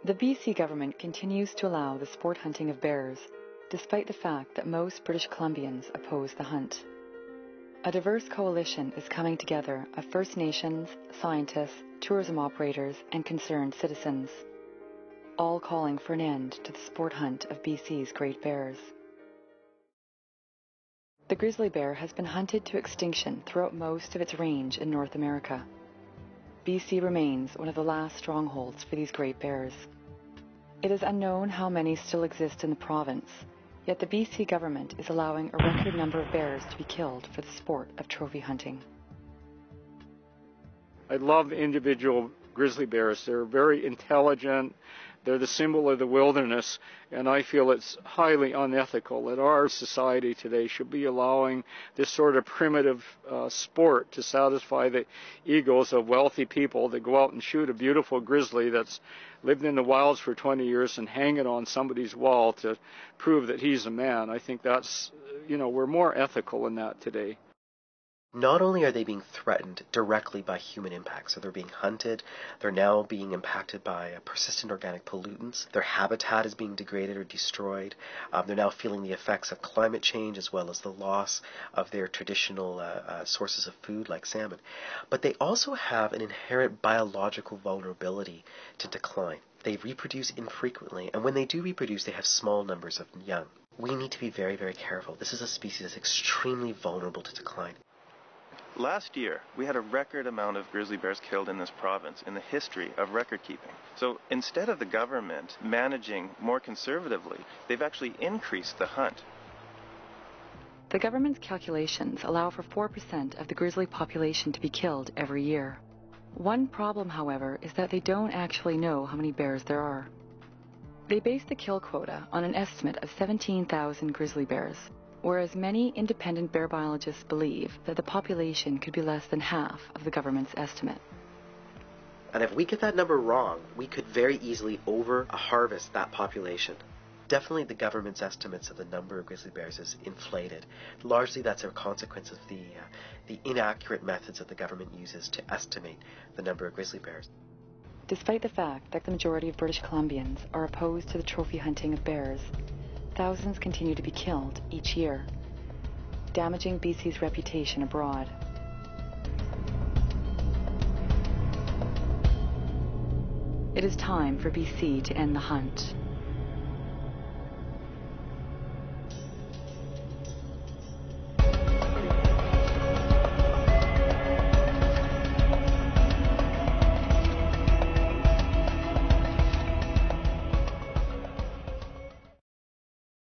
The BC government continues to allow the sport hunting of bears, despite the fact that most British Columbians oppose the hunt. A diverse coalition is coming together of First Nations, scientists, tourism operators, and concerned citizens, all calling for an end to the sport hunt of BC's great bears. The grizzly bear has been hunted to extinction throughout most of its range in North America. BC remains one of the last strongholds for these great bears. It is unknown how many still exist in the province, yet the BC government is allowing a record number of bears to be killed for the sport of trophy hunting. I love individual grizzly bears. They're very intelligent. They're the symbol of the wilderness, and I feel it's highly unethical that our society today should be allowing this sort of primitive sport to satisfy the egos of wealthy people that go out and shoot a beautiful grizzly that's lived in the wilds for 20 years and hang it on somebody's wall to prove that he's a man. I think that's, we're more ethical in that today. Not only are they being threatened directly by human impacts, so they're being hunted, they're now being impacted by persistent organic pollutants, their habitat is being degraded or destroyed, they're now feeling the effects of climate change as well as the loss of their traditional sources of food like salmon. But they also have an inherent biological vulnerability to decline. They reproduce infrequently, and when they do reproduce, they have small numbers of young. We need to be very, very careful. This is a species that's extremely vulnerable to decline. Last year, we had a record amount of grizzly bears killed in this province in the history of record keeping. So instead of the government managing more conservatively, they've actually increased the hunt. The government's calculations allow for 4% of the grizzly population to be killed every year. One problem, however, is that they don't actually know how many bears there are. They base the kill quota on an estimate of 17,000 grizzly bears, whereas many independent bear biologists believe that the population could be less than half of the government's estimate. And if we get that number wrong, we could very easily over-harvest that population. Definitely the government's estimates of the number of grizzly bears is inflated. Largely that's a consequence of the inaccurate methods that the government uses to estimate the number of grizzly bears. Despite the fact that the majority of British Columbians are opposed to the trophy hunting of bears, thousands continue to be killed each year, damaging BC's reputation abroad. It is time for BC to end the hunt.